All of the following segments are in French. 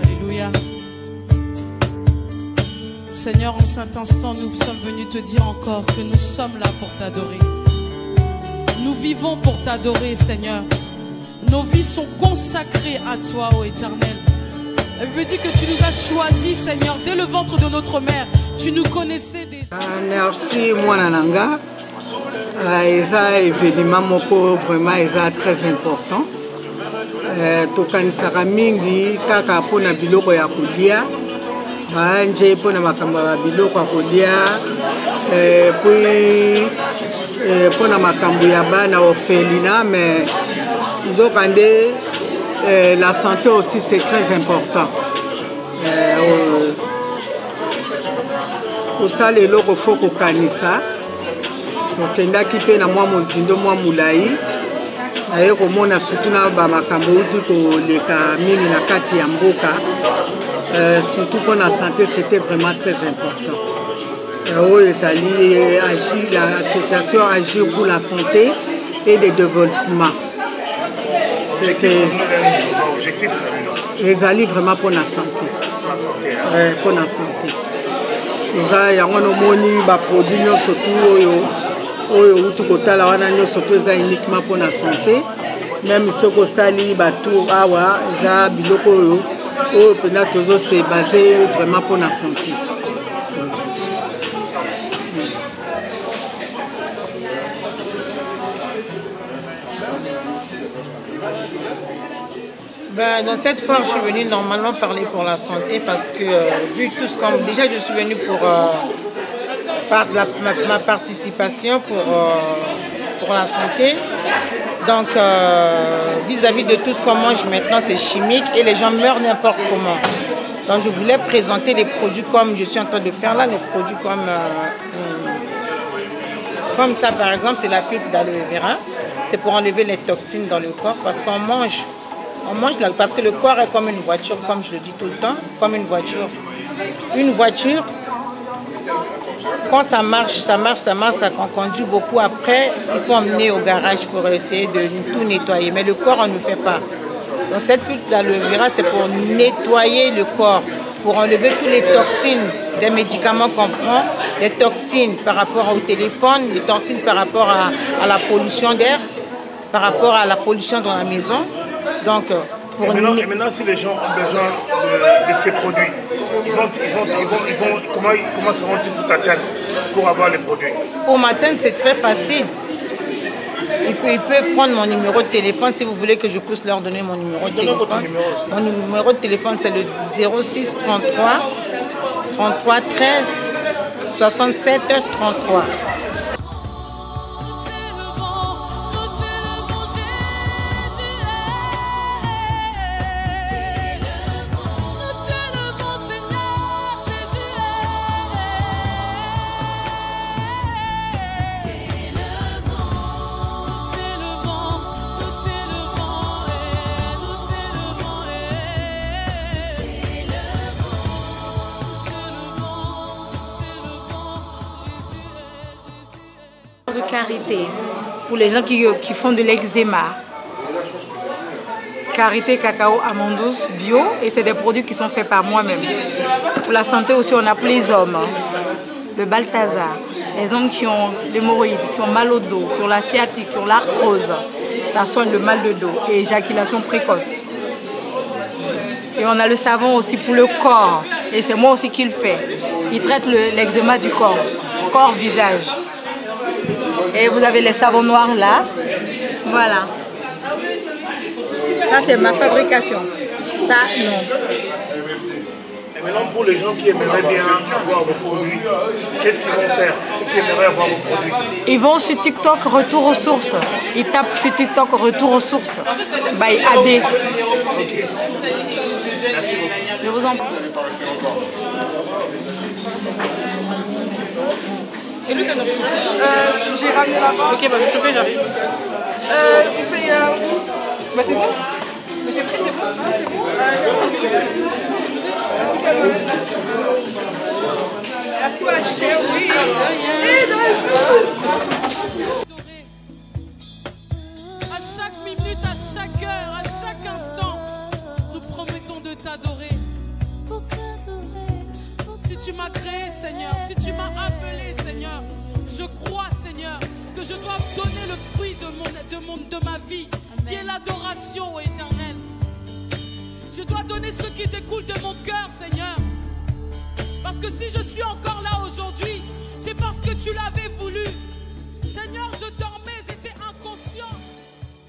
Alléluia. Seigneur, en cet instant, nous sommes venus te dire encore que nous sommes là pour t'adorer. Nous vivons pour t'adorer, Seigneur. Nos vies sont consacrées à toi, ô Éternel. Elle veut dire que tu nous as choisis, Seigneur, dès le ventre de notre mère. Tu nous connaissais déjà. Merci, Mwanananga. Eza événement moko vraiment eza très important. Tokanisaka mingi kaka pona biloko ya kolia. Nje pona makambo ya biloko ya kolia. Puis pona makambo ya bana orphelinat, mais nzokande la santé aussi c'est très important. Osala eloko fo kokanisa. Tokendaki pe na mwa mozindo mwa mulai. Aye komona surtout na ba makambo uti koleka mingi na kati ya mboka. Surtout pour la santé, c'était vraiment très important. L'association agit pour la santé et le développement. C'était les alliés vraiment pour la santé. Pour la santé. Il y a un produit surtout uniquement pour la santé. Même si on sali bateau awa, ça biloko c'est basé vraiment pour la santé. Dans cette foire, je suis venue normalement parler pour la santé parce que, vu tout ce qu'on... Déjà, je suis venue pour ma participation pour la santé. Donc, vis-à-vis de tout ce qu'on mange maintenant, c'est chimique et les gens meurent n'importe comment. Donc, je voulais présenter des produits comme je suis en train de faire là, des produits comme ça, par exemple, c'est la pulpe d'aloe vera. C'est pour enlever les toxines dans le corps parce qu'on mange là, parce que le corps est comme une voiture, comme je le dis tout le temps, comme une voiture. Une voiture, quand ça marche, ça conduit beaucoup. Après, il faut emmener au garage pour essayer de tout nettoyer. Mais le corps, on ne fait pas. Donc cette pulpe d'aloe vera, c'est pour nettoyer le corps, pour enlever toutes les toxines des médicaments qu'on prend, les toxines par rapport au téléphone, les toxines par rapport à la pollution d'air, par rapport à la pollution dans la maison. Donc, pour maintenant, si les gens ont besoin de ces produits, comment feront-ils pour t'atteindre pour avoir les produits? Pour m'atteindre, c'est très facile. Il peut prendre mon numéro de téléphone si vous voulez que je puisse leur donner mon numéro de téléphone. Mon numéro de téléphone, c'est le 06 33 33 13 67 33. De karité pour les gens qui font de l'eczéma. Karité cacao amande douce bio et c'est des produits qui sont faits par moi-même. Pour la santé aussi, on a pour les hommes le Balthazar, les hommes qui ont l'hémorroïde, qui ont mal au dos, qui ont la sciatique, qui ont l'arthrose. Ça soigne le mal de dos et éjaculation précoce. Et on a le savon aussi pour le corps et c'est moi aussi qui le fais. Il traite l'eczéma du corps, visage. Et vous avez les savons noirs là. Voilà. Ça, c'est ma fabrication. Ça, non. Et maintenant, pour les gens qui aimeraient bien avoir vos produits, qu'est-ce qu'ils vont faire? Ceux qui aimeraient avoir vos produits? Ils vont sur TikTok, retour aux sources. Ils tapent sur TikTok, retour aux sources. By AD. Ok. Merci beaucoup. Je vous en prie. Et lui, ça nous J'ai ramené là-bas. Ok, bah je chauffe, j'arrive. Bah c'est bon. Mais j'ai pris, c'est bon. C'est bon. tu m'as créé, Seigneur, si tu m'as appelé, Seigneur, je crois, Seigneur, que je dois donner le fruit de ma vie, qui est l'adoration, ô Éternel. Je dois donner ce qui découle de mon cœur, Seigneur. Parce que si je suis encore là aujourd'hui, c'est parce que tu l'avais voulu. Seigneur, je dormais, j'étais inconscient.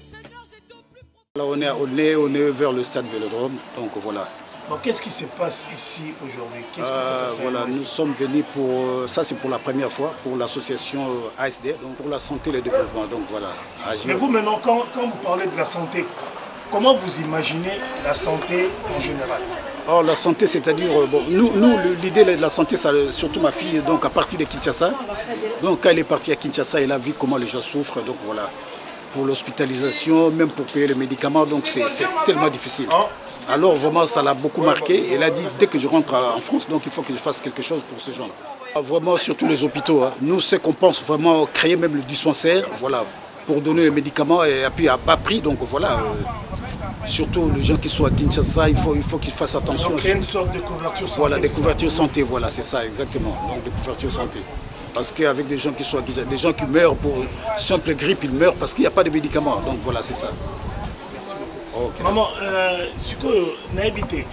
Seigneur, j'étais au plus profond. Là, on est vers le stade Vélodrome, donc voilà. Bon, qu'est-ce qui se passe ici aujourd'hui? Qu'est-ce qui se passe voilà, nous sommes venus pour, ça c'est pour la première fois, pour l'association ASD, donc pour la santé et le développement. Donc voilà. Mais vous maintenant, quand vous parlez de la santé, comment vous imaginez la santé en général? Alors la santé, c'est-à-dire, bon, nous l'idée de la santé, ça, surtout ma fille, donc à partir de Kinshasa. Donc quand elle est partie à Kinshasa, elle a vu comment les gens souffrent, donc voilà. Pour l'hospitalisation, même pour payer les médicaments, donc c'est tellement difficile. Alors vraiment, ça l'a beaucoup marqué. Elle a dit, dès que je rentre en France, donc il faut que je fasse quelque chose pour ces gens-là. Vraiment, surtout les hôpitaux. Hein. Nous, c'est qu'on pense vraiment créer même le dispensaire, voilà, pour donner les médicaments et puis à bas prix. Donc voilà, surtout les gens qui sont à Kinshasa, il faut qu'ils fassent attention. Donc, il y a une sorte de couverture santé. Voilà, des couvertures santé, voilà, c'est ça, exactement. Donc des couvertures santé. Parce qu'avec des gens qui sont des gens qui meurent pour simple grippe, ils meurent parce qu'il n'y a pas de médicaments. Donc voilà, c'est ça. Merci beaucoup. Okay. Maman, ce que vous avez dit,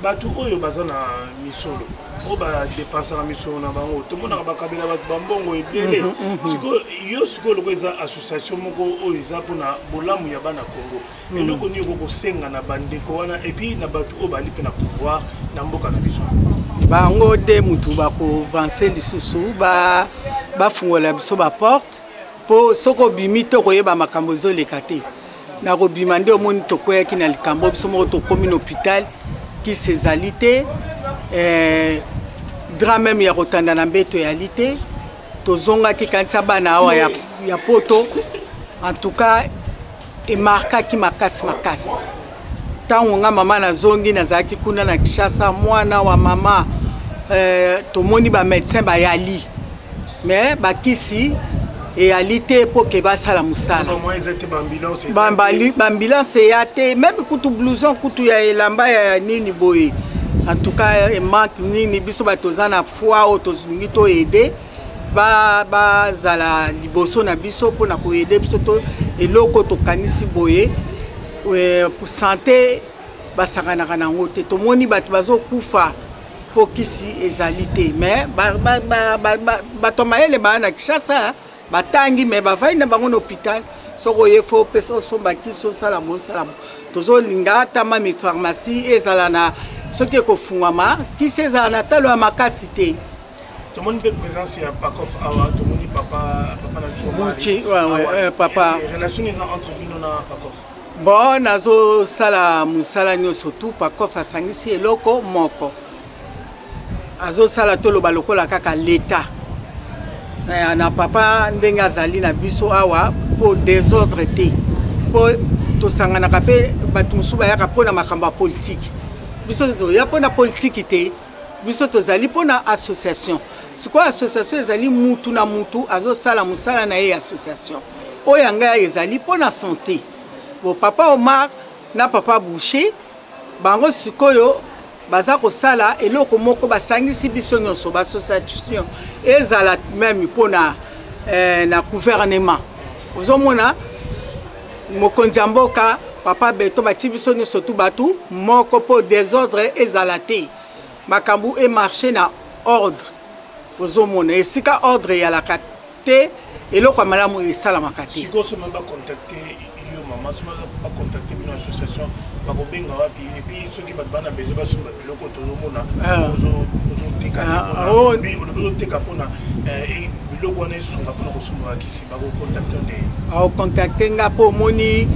Batu Oyo Bazana Misolo, Oba dépense à Misolo, tout le monde a bakabela Bambongo et Bélé. Ce que vous avez association Moko Oiza pour na Bolamu Yabana Congo. Mais nous connaissons que Senga na Bandeko et puis na Batu Oba lipe na pouvoir na Mboka na Biso. Bango de mutu bako avancer lisusu ba fungola biso ba porte po soko bimito koyeba makambo ezoleka te na kobima nde omoni tokoyaki na likambo biso moko tokomi na hôpital ki sezali te dra même ya kotanda na mbeto yali te tozongaki kanisa bana awa ya poto en tout cas emarkaki makasi ntango nga mama nazongi nazalaki kuna na Kinshasa mwana wa mama tomoni ba médecin bayali mais bakisi eyali te po ke basala musala bambulance ya te même kutu blouson kutu ya elamba ya nini boye en tout cas manque nini biso batoza na foi o tozungi to aider bazala liboso na biso po na ko aider biso to eloko tokanisi boye pour santé basakanaka nango te tomoni bato bazokufa po kisi ezali te mais bato mayele baa na Kinshasa batangi mais bavai na bango na hôpital soko ye fo pesa osomba kisi osala mosala tozolinga ata mami pharmacie ezala na soki ekofungwama kisi ezala na talo ya makasi te. Tomoni mpe présence ya Pakof awa tomoni papa na biso Muchi papa relation eza entre bino na Pakof. Bon nazo sala musala nyonso tu Pakof asangisi eloko moko azo sala toloba lokola kaka l'État na papa ndenge azali na biso awa po désordre te po tosanganaka mpe bato mosusu bayaka mpona makambo ya politique biso toya mpona politique te biso tozali mpona association sikoyo association ezali mutu na mutu azosala mosala na ye association oyo ya ngai ezali mpona santé bo papa Omar na papa Boucher bango sikoyo baza kosala eloko moko basangisi biso nyonso bassociation ezala même mpona na gouvernement ozomona mokonzi ya mboka papa Beto bati biso nyonso tu batu moko po désordre ezala te makambu e marché na ordre ozomona esika ordre eyalaka te eloko malamu esalamaka te sikoyo so même bacontacter yo mama so bacontacter bino association bakobenga wapi et puis soki bato bana besoin basomba biloko tozomona ozoteka mpona biloko wana esunga mpona kosomba bakisi bakocontacte nde aocontacte nga mpo omoni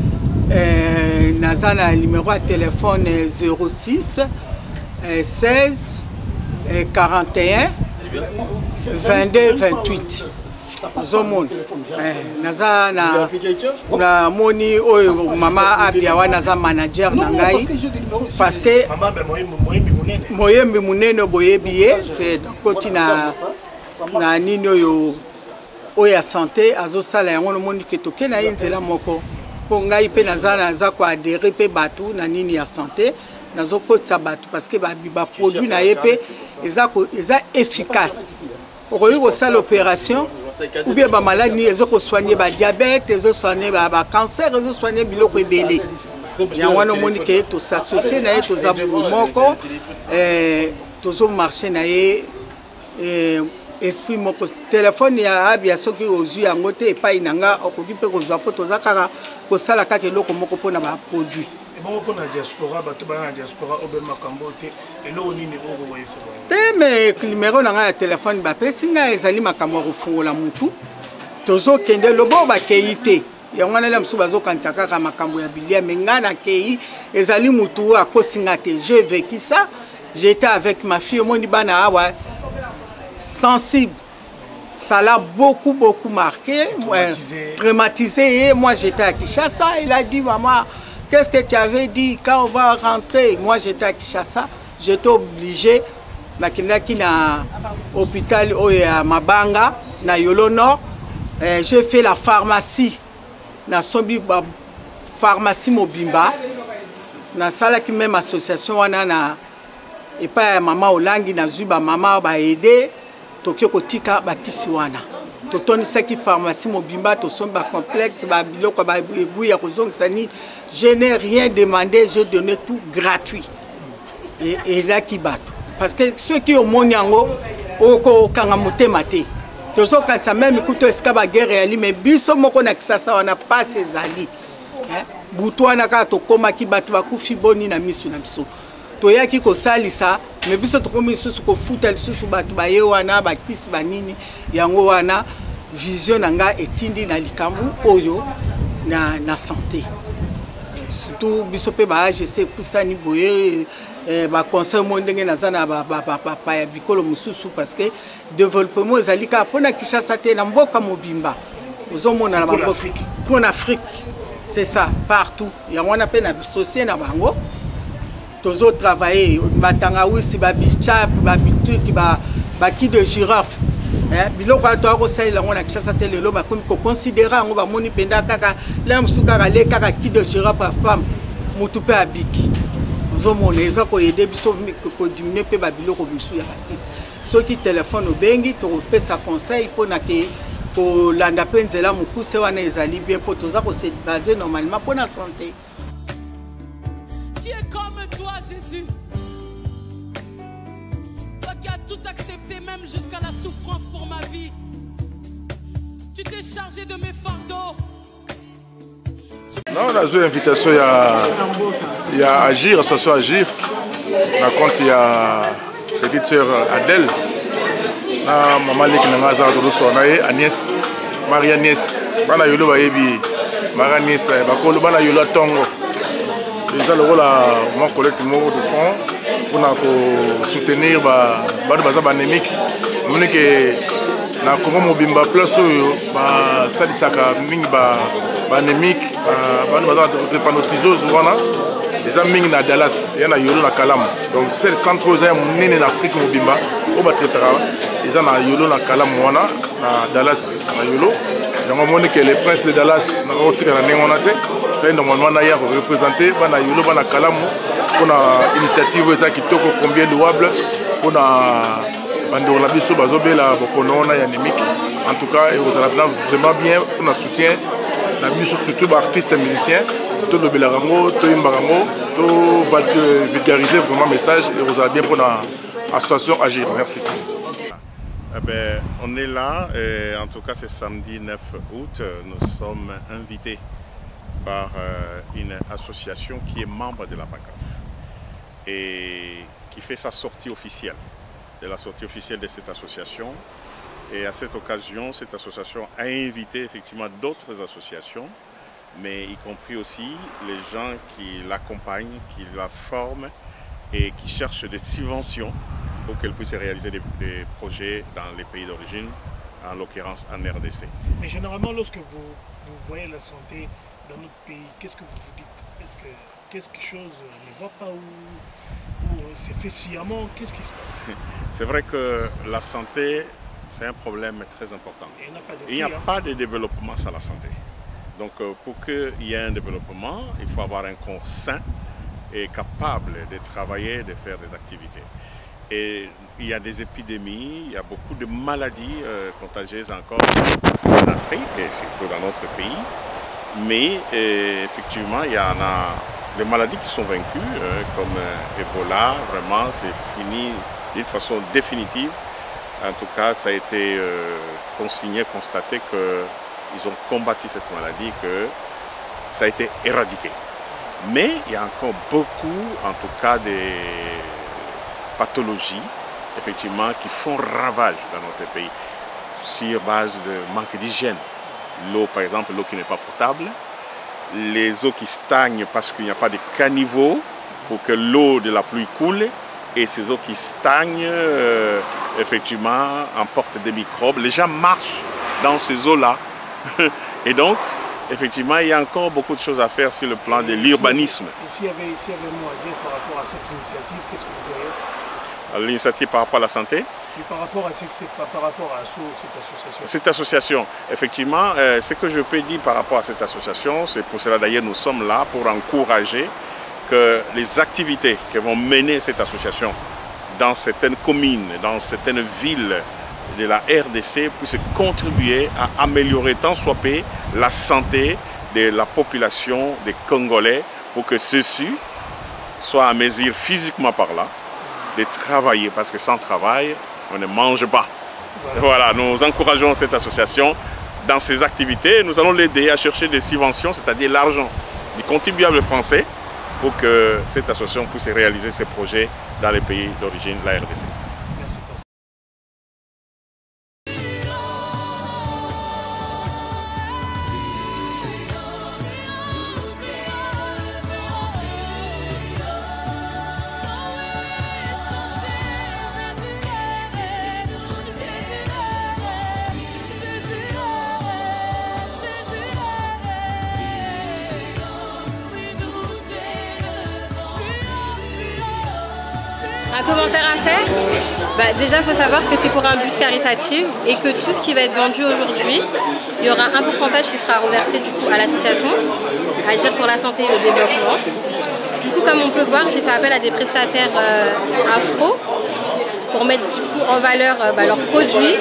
naza na numéro ya telefone 06 16 41 22 28 zomon naza na moni oyo mama abia wana naza manager na ngai parce que moyembi munene boyebi ye koti na nini oyo ya santé azosala yango nomoni ke toke na ye nzela moko mpo ngai mpe naza ko adere mpe bato na nini ya santé nazokotisa bato parce que baproduit na ye mpe eza efficace. Okoki kosala opération ou bien bamaladi nini ezokosoigne badiabete, ezosoigne bacancer, ezosoigne biloko ebele. Yango wana omoni ke tosassocie na ye toza bulu moko tozomarche na ye esprit moko. Telefone ya abia soki ozwi yango te epai na nga okoki mpe kozwa mpo toza kaka kosala kaka eloko moko mpona baproduit. Mais numéro na nga ya telefone bapesi nga ezali makambo ya kofungola mutu tozokende lobo bakei te yango wana mosusu bazokanisa kaka makambo ya bilia me nga nakei ezali mutu akosinga te. Je vécu ça, j'étais avec ma fille omoni bana awa sensible, ça l'a beaucoup marqué, traumatisé. Et moi j'étais à Kinshasa, il a dit maman, qu'est-ce que tu avais dit quand on va rentrer? Moi j'étais à Kinshasa, j'étais obligé nakendaki na hôpital à Mabanga na Yolo Nord. J'ai fait la pharmacie na sombi pharmacie Mobimba na sala qui même association wana na et pas maman olangi na zuba maman ba aider tokyo kotika bakisi wana totoni saki pharmacie Mobimba to somba complexe ba biloko ba ebuya kozongisa ni. Je n'ai rien demandé, j'ai donné tout gratuit et là qui bat parce que ceux qui ont mon yango oko kanga motema te tozo kanisa même ikuto esika ba guerre ali mais biso moko na kisasa wana pas ces ali butu wana ka to koma ki batu bakufi boni na misu na biso toyaki kosalisa mais biso tokomi susu ko futa lisusu batu baye wana bakisi banini yango wana vision nanga etindi na likambu oyo na santé surtout biso pe ba AGC kusani boye ba conseil mondenge nazana ba ya bikolo mususu parce que développement ezalika pona Kinshasa te na mboka mobimba ozomona na mboka pour l'Afrique c'est ça partout yango wana pe na associé na bango tozo travailler batanga wisi ba bichap ba bituki ba ki de girafe biloko ato ko salela ngona Kinshasa te lelo ba komi ko considérer ngo ba moni penda kaka la musuka ka le kaka ki de girafe pa femme mutu pe abiki ozomona eza ko aider biso ko diminuer pe ba biloko misu ya bakisi soki téléphone obengi to pesa conseil pona ke to landa pe nzela mukuse wana ezali bien po toza ko se baser normalement pour la santé. Qui est comme toi Jésus, toi qui as tout accepté même jusqu'à la souffrance pour ma vie, tu t'es chargé de mes fardeaux. Non, on a joué invitation, il y a Agir, association Agir. On compte, il y a petite sœur Adèle. Maman Lek Nangaza Agnès, Marie-Agnès, Bana Yolo Bayebi, Marie-Agnès, Bakolo Bana Yolo Tongo. Déjà le rôle à mon collègue de fonds pour soutenir les anémiques. Nous avons na Congo Mobimba plus ba salisaka mingi ba anémique ba drépanocytose wana déjà mingi na Dallas ya na Yolo na Kalamu. Donc c'est le centre aux munene na Afrique Mobimba au ba traitera ils na Yolo na Kalamu wana na Dallas na Yolo. Donc on montre que les princes de Dallas na rotika na ngona te fait normalement na ya représenter ba na Yolo ba na Kalamu pour na initiative eza kitoko combien louable pour na bando la biso bazobela bokonona ya anémique. En tout cas, vous allez vraiment bien pour notre soutien. La biso surtout artistes et musiciens, tout le belarango, tout imbarango, tout vulgariser vraiment le message et vous allez bien pour l'association Agir. Merci. Eh ben, on est là, et en tout cas c'est samedi 9 août, nous sommes invités par une association qui est membre de la PACAF et qui fait sa sortie officielle, de la sortie officielle de cette association. Et à cette occasion, cette association a invité effectivement d'autres associations, mais y compris aussi les gens qui l'accompagnent, qui la forment et qui cherchent des subventions pour qu'elle puisse réaliser des projets dans les pays d'origine, en l'occurrence en RDC. Mais généralement, lorsque vous voyez la santé dans notre pays, qu'est-ce que vous vous dites? Est-ce que quelque chose ne va pas ou c'est fait sciemment? Qu'est-ce qui se passe? C'est vrai que la santé, c'est un problème très important. Il n'y a pas de développement sans la santé. Donc pour qu'il y ait un développement, il faut avoir un corps sain est capable de travailler, de faire des activités. Et il y a des épidémies, il y a beaucoup de maladies contagieuses encore en Afrique et surtout dans notre pays. Mais effectivement, il y en a des maladies qui sont vaincues, comme Ebola, vraiment c'est fini d'une façon définitive. En tout cas, ça a été consigné, constaté qu'ils ont combattu cette maladie, que ça a été éradiqué. Mais il y a encore beaucoup, en tout cas, des pathologies, effectivement, qui font ravage dans notre pays, sur base de manque d'hygiène. L'eau, par exemple, l'eau qui n'est pas potable, les eaux qui stagnent parce qu'il n'y a pas de caniveau pour que l'eau de la pluie coule, et ces eaux qui stagnent, effectivement, emportent des microbes. Les gens marchent dans ces eaux-là. Et donc, effectivement, il y a encore beaucoup de choses à faire sur le plan de l'urbanisme. S'il y avait un mot à dire par rapport à cette initiative, qu'est-ce que vous diriez? L'initiative par rapport à la santé? Et par rapport à cette association? Cette association, effectivement, ce que je peux dire par rapport à cette association, c'est pour cela d'ailleurs nous sommes là, pour encourager que les activités que vont mener cette association dans certaines communes, dans certaines villes de la RDC puissent contribuer à améliorer tant soit peu la santé de la population des Congolais pour que ceux-ci soient à mesure physiquement par là de travailler, parce que sans travail, on ne mange pas. Voilà, nous encourageons cette association dans ses activités. Nous allons l'aider à chercher des subventions, c'est-à-dire l'argent du contribuable français, pour que cette association puisse réaliser ses projets dans les pays d'origine de la RDC. Merci. Un commentaire à faire? Déjà, il faut savoir que c'est pour un but caritatif et que tout ce qui va être vendu aujourd'hui, il y aura un pourcentage qui sera reversé du coup à l'association Agir pour la santé et le développement. Du coup, comme on peut voir, j'ai fait appel à des prestataires afro pour mettre du coup en valeur leurs produits,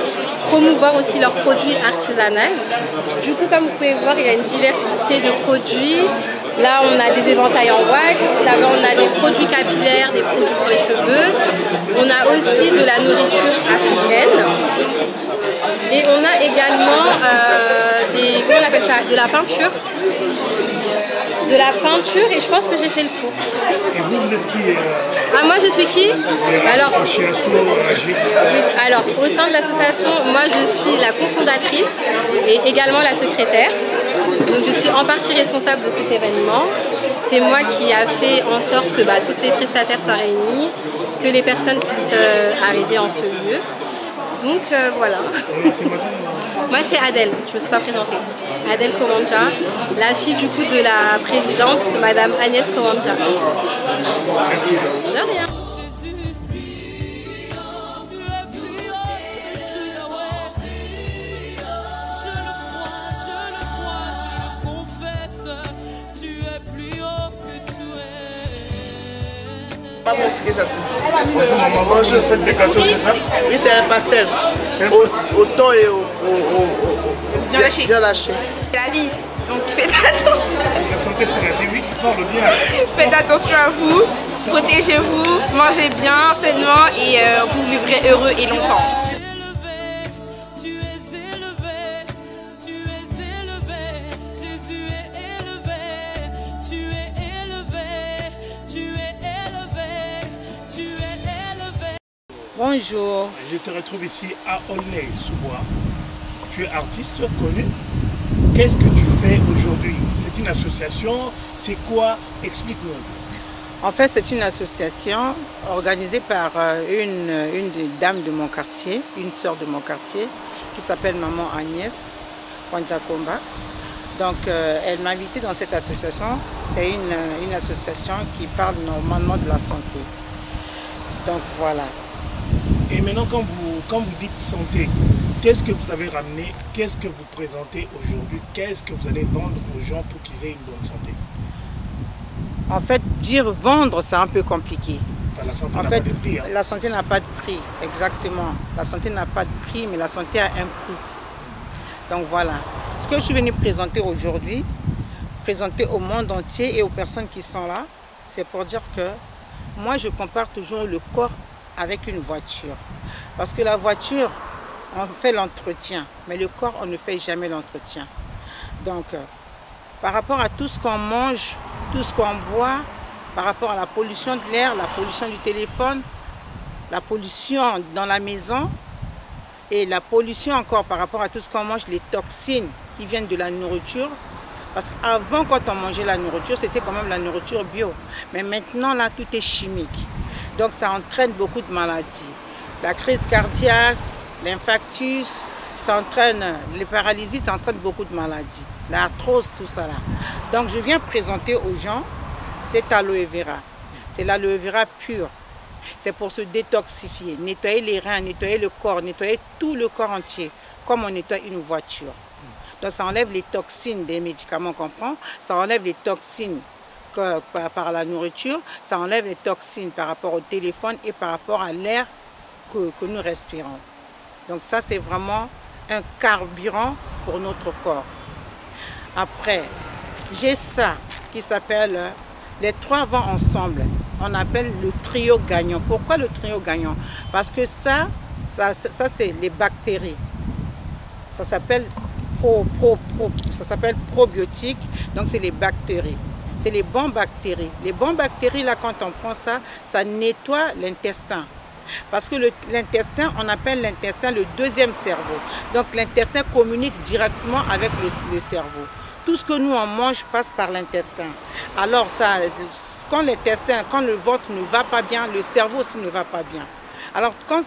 promouvoir aussi leurs produits artisanaux. Du coup, comme vous pouvez voir, il y a une diversité de produits. Là, on a des éventails en wax, là-bas on a des produits capillaires, des produits pour les cheveux. On a aussi de la nourriture africaine. Et on a également comment on appelle ça, de la peinture. De la peinture, et je pense que j'ai fait le tour. Et vous êtes qui moi je suis qui? Alors, alors, au sein de l'association, moi je suis la cofondatrice et également la secrétaire. Donc je suis en partie responsable de cet événement. C'est moi qui a fait en sorte que tous les prestataires soient réunis, que les personnes puissent arriver en ce lieu. Donc voilà. Moi c'est Adèle, je ne me suis pas présentée. Adèle Koranja, la fille du coup de la présidente, Madame Agnès Koranja. Merci. De rien. Bonjour maman, bonjour, vous faites des gâteaux, c'est ça? Oui, c'est un pastel. Au thon et au bien lâché. Bien lâché. La vie, donc faites attention. La santé c'est la vie, oui, tu parles bien. Faites attention à vous, protégez-vous, mangez bien, sainement et vous vivrez heureux et longtemps. Bonjour. Je te retrouve ici à Aulnay-sous-Bois. Tu es artiste connu. Qu'est-ce que tu fais aujourd'hui? C'est une association, c'est quoi? Explique-nous. En fait, c'est une association organisée par une des dames de mon quartier, une sœur de mon quartier, qui s'appelle Maman Agnès Wanjakomba. Donc, elle m'a invitée dans cette association. C'est une association qui parle normalement de la santé. Donc, voilà. Et maintenant, quand vous dites santé, qu'est-ce que vous avez ramené? Qu'est-ce que vous présentez aujourd'hui? Qu'est-ce que vous allez vendre aux gens pour qu'ils aient une bonne santé? En fait, dire vendre, c'est un peu compliqué. La santé En n'a fait, pas de prix. Hein. La santé n'a pas de prix, exactement. La santé n'a pas de prix, mais la santé a un coût. Donc voilà. Ce que je suis venue présenter aujourd'hui, présenter au monde entier et aux personnes qui sont là, c'est pour dire que moi, je compare toujours le corps avec une voiture. Parce que la voiture, on fait l'entretien, mais le corps, on ne fait jamais l'entretien. Donc, par rapport à tout ce qu'on mange, tout ce qu'on boit, par rapport à la pollution de l'air, la pollution du téléphone, la pollution dans la maison et la pollution encore par rapport à tout ce qu'on mange, les toxines qui viennent de la nourriture. Parce qu'avant, quand on mangeait la nourriture, c'était quand même la nourriture bio. Mais maintenant, là, tout est chimique. Donc, ça entraîne beaucoup de maladies. La crise cardiaque, l'infarctus, ça entraîne les paralysies, ça entraîne beaucoup de maladies. L'arthrose, tout ça là. Donc, je viens présenter aux gens cet aloe vera. C'est l'aloe vera pur. C'est pour se détoxifier, nettoyer les reins, nettoyer le corps, nettoyer tout le corps entier, comme on nettoie une voiture. Donc ça enlève les toxines des médicaments qu'on prend, ça enlève les toxines par la nourriture, ça enlève les toxines par rapport au téléphone et par rapport à l'air que nous respirons. Donc ça, c'est vraiment un carburant pour notre corps. Après, j'ai ça qui s'appelle... Les trois vont ensemble. On appelle le trio gagnant. Pourquoi le trio gagnant? Parce que ça c'est les bactéries. Ça s'appelle probiotique. Donc c'est les bactéries. C'est les bonnes bactéries. Les bonnes bactéries, là, quand on prend ça, ça nettoie l'intestin. Parce que l'intestin, on appelle l'intestin le deuxième cerveau. Donc l'intestin communique directement avec le cerveau. Tout ce que nous on mange passe par l'intestin. Alors ça, quand le ventre ne va pas bien, le cerveau aussi ne va pas bien. Alors quand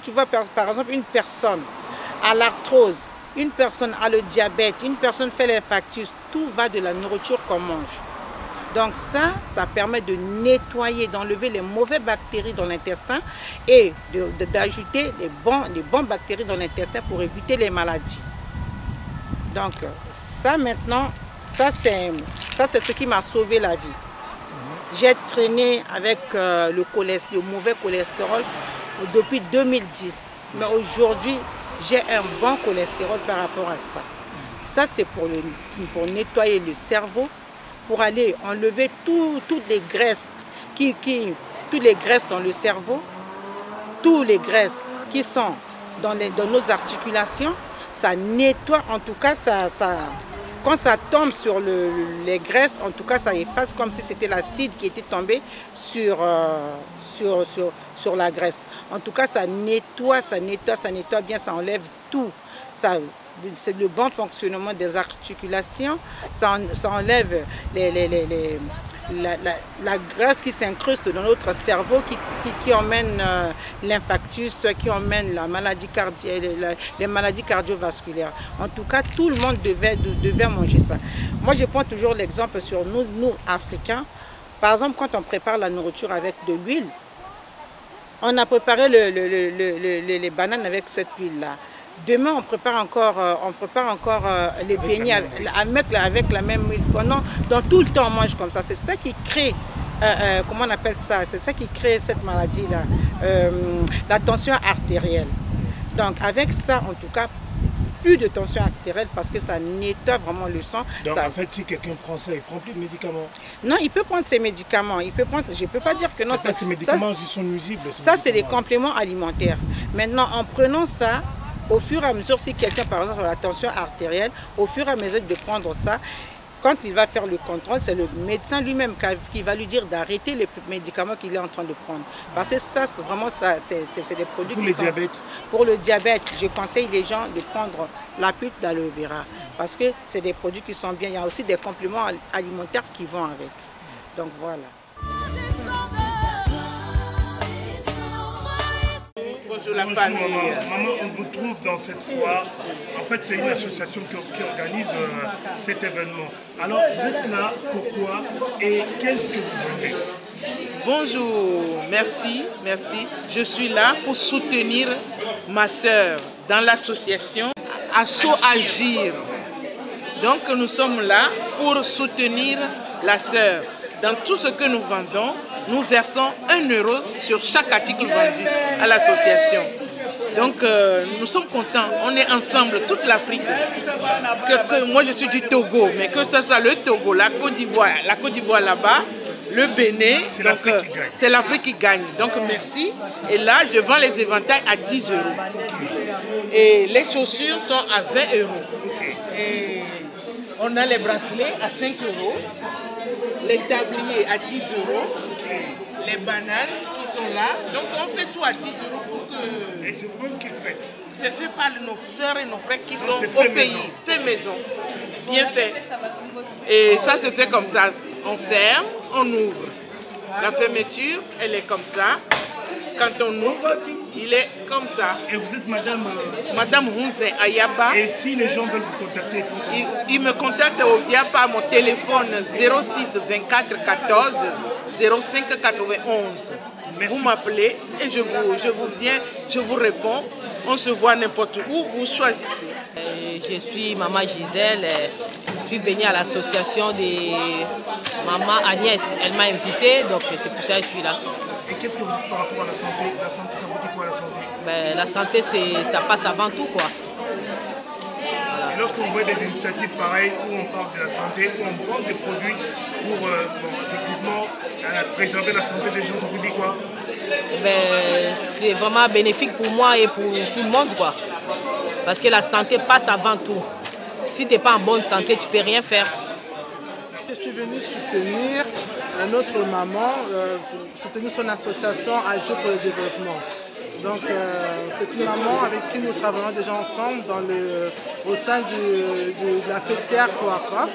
tu vois par exemple une personne a l'arthrose, une personne a le diabète, une personne fait l'infarctus, tout va de la nourriture qu'on mange. Donc ça permet de nettoyer, d'enlever les mauvaises bactéries dans l'intestin et d'ajouter les bonnes bactéries dans l'intestin pour éviter les maladies. Donc ça maintenant, ça c'est ce qui m'a sauvé la vie. J'ai traîné avec le mauvais cholestérol depuis 2010. Mais aujourd'hui, j'ai un bon cholestérol par rapport à ça. Ça c'est pour nettoyer le cerveau, pour aller enlever toutes les graisses, toutes les graisses dans le cerveau, toutes les graisses qui sont dans nos articulations. Ça nettoie, en tout cas, quand ça tombe sur les graisses, en tout cas, ça efface comme si c'était l'acide qui était tombé sur la graisse. En tout cas, ça nettoie bien, ça enlève tout. C'est le bon fonctionnement des articulations, ça enlève la graisse qui s'incruste dans notre cerveau, qui emmène l'infarctus, qui emmène la maladie les maladies cardiovasculaires. En tout cas, tout le monde devait manger ça. Moi, je prends toujours l'exemple sur nous, Africains. Par exemple, quand on prépare la nourriture avec de l'huile, on a préparé les bananes avec cette huile-là. Demain, on prépare encore les beignets avec la même huile. Dans tout le temps, on mange comme ça. C'est ça qui crée, comment on appelle ça? C'est ça qui crée cette maladie-là, la tension artérielle. Donc, avec ça, en tout cas, plus de tension artérielle parce que ça nettoie vraiment le sang. Donc, en fait, si quelqu'un prend ça, il ne prend plus de médicaments? Non, il peut prendre ses médicaments. Je ne peux pas dire que non. Ces médicaments aussi sont nuisibles. Ça, c'est des compléments alimentaires. Maintenant, en prenant ça, au fur et à mesure, si quelqu'un, par exemple, a la tension artérielle, au fur et à mesure de prendre ça, quand il va faire le contrôle, c'est le médecin lui-même qui va lui dire d'arrêter les médicaments qu'il est en train de prendre. Parce que ça, c'est vraiment ça, c'est des produits pour le diabète. Pour le diabète, je conseille les gens de prendre la pulpe d'aloe vera. Parce que c'est des produits qui sont bien. Il y a aussi des compléments alimentaires qui vont avec. Donc voilà. Bonjour la famille. Maman, on vous trouve dans cette foire. En fait, c'est une association qui organise cet événement. Alors, vous êtes là, pourquoi et qu'est-ce que vous vendez? Bonjour, merci. Je suis là pour soutenir ma sœur dans l'association Asso Agir. Donc, nous sommes là pour soutenir la sœur. dans tout ce que nous vendons, nous versons 1 € sur chaque article vendu à l'association. Donc nous sommes contents, on est ensemble, toute l'Afrique. Moi je suis du Togo, mais que ce soit le Togo, la Côte d'Ivoire là-bas, le Bénin, c'est l'Afrique qui gagne. Donc merci. Et là, je vends les éventails à 10 €. Et les chaussures sont à 20 €. Et on a les bracelets à 5 €, les tabliers à 10 €, les bananes qui sont là. Donc on fait tout à 10 € pour que... Et c'est vous-même qui le faites? C'est fait par nos sœurs et nos frères qui sont au pays. Fait maison. Bien fait. Et ça se fait comme ça. On ferme, on ouvre. La fermeture, elle est comme ça. Quand on ouvre, il est comme ça. Et vous êtes madame Madame Hunze Ayaba. Et si les gens veulent vous contacter, ils me contactent via par mon téléphone 06 24 14 05 91. Merci. Vous m'appelez et je vous viens, je vous réponds. On se voit n'importe où, vous choisissez. Je suis Maman Gisèle, je suis venue à l'association de Maman Agnès. Elle m'a invitée, donc c'est pour ça que je suis là. Et qu'est-ce que vous dites par rapport à la santé? La santé, ça vous dit quoi la santé? La santé, ça passe avant tout, quoi. Et lorsque vous voyez des initiatives pareilles où on parle de la santé, où on vend des produits pour effectivement préserver la santé des gens, ça vous dit quoi? C'est vraiment bénéfique pour moi et pour tout le monde, quoi. Parce que la santé passe avant tout. Si tu n'es pas en bonne santé, tu ne peux rien faire. Je suis venue soutenir notre maman, soutenir son association Agir pour le développement. Donc c'est une maman avec qui nous travaillons déjà ensemble au sein de la fêtière Coacof,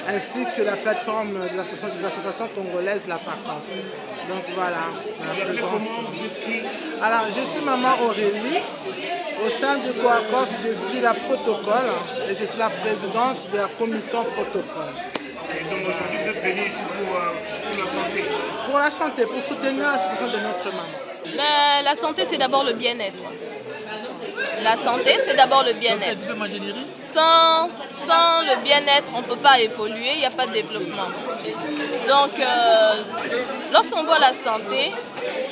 ainsi que la plateforme des associations congolaises, la PACOF. Donc voilà, la présence. Alors je suis maman Aurélie. Au sein du Coacof, je suis la protocole et je suis la présidente de la commission protocole. Et donc aujourd'hui vous êtes venue ici pour la santé? Pour la santé, pour soutenir la situation de notre maman. La santé, c'est d'abord le bien-être. La santé, c'est d'abord le bien-être. Sans le bien-être, on ne peut pas évoluer, il n'y a pas de développement. Donc, lorsqu'on voit la santé,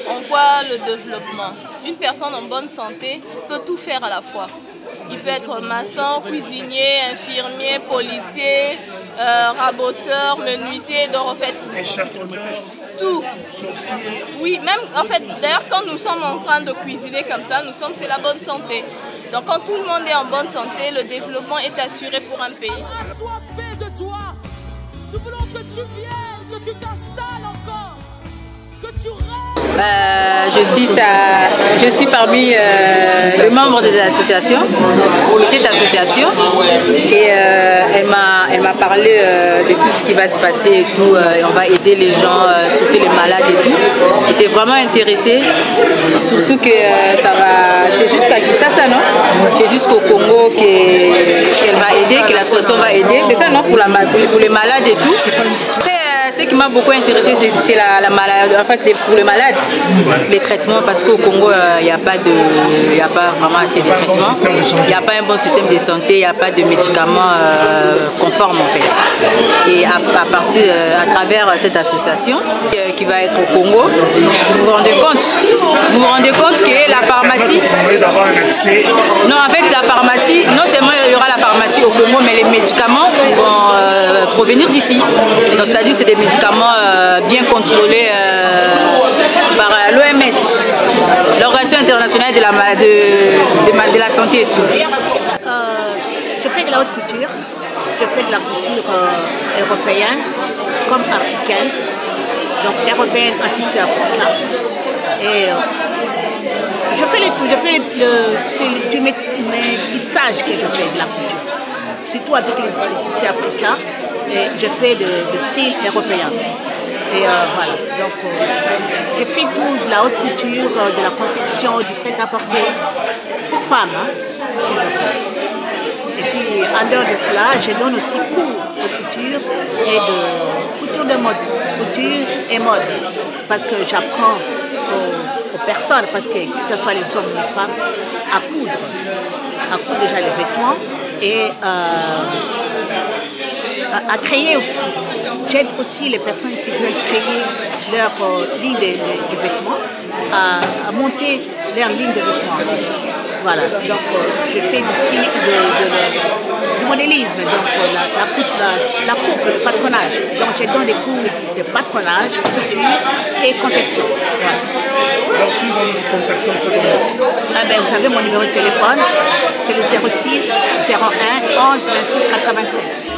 on voit le développement. Une personne en bonne santé peut tout faire à la fois. Il peut être maçon, cuisinier, infirmier, policier, raboteur, menuisier, donc en fait... Échafaudeur, tout. sorcier. Oui, même en fait, d'ailleurs quand nous sommes en train de cuisiner comme ça, c'est la bonne santé. Donc quand tout le monde est en bonne santé, le développement est assuré pour un pays. Sois fait de toi. Nous voulons que tu viennes, que tu t'installes encore, que tu je suis parmi les membres de l'association, cette association, et elle m'a parlé de tout ce qui va se passer et tout. Et on va aider les gens, surtout les malades et tout. J'étais vraiment intéressée, surtout que ça va, c'est jusqu'à Kinshasa, non? C'est jusqu'au Congo qu'elle va aider, que l'association va aider. C'est ça, non? Pour les malades et tout. Après, ce qui m'a beaucoup intéressé, c'est la maladie, en fait, pour les malades, les traitements, parce qu'au Congo, il n'y a pas vraiment assez de traitements, il n'y a pas un bon système de santé, il n'y a pas de médicaments conformes en fait. Et à travers cette association qui va être au Congo, vous vous rendez compte que la pharmacie, non en fait la pharmacie, non seulement il y aura la pharmacie au Congo, mais les médicaments vont provenir d'ici. Donc c'est-à-dire c'est des médicaments bien contrôlés par l'OMS, l'Organisation internationale de la santé et tout. Je fais de la haute couture, je fais de la couture européenne comme africaine, donc européenne en tissu africain. Et je fais c'est du métissage que je fais de la couture, surtout avec les tissus africains, et je fais de style européen. Et voilà, donc j'ai fait tout de la haute couture, de la confection, du prêt-à-porter pour femmes. Hein, et puis en dehors de cela, je donne aussi cours de couture et de couture de mode, couture et mode, parce que j'apprends aux personnes, parce que ce soit les hommes ou les femmes, à coudre déjà les vêtements et à créer aussi. j'aide aussi les personnes qui veulent créer leur ligne de vêtements à monter leur ligne de vêtements. Voilà, donc je fais du style du modélisme, donc la coupe, le patronage. Donc je donne des cours de patronage, couture et confection. Voilà. Alors si on vous contacte, on fait comment? Vous avez mon numéro de téléphone, c'est le 06 01 11 26 87.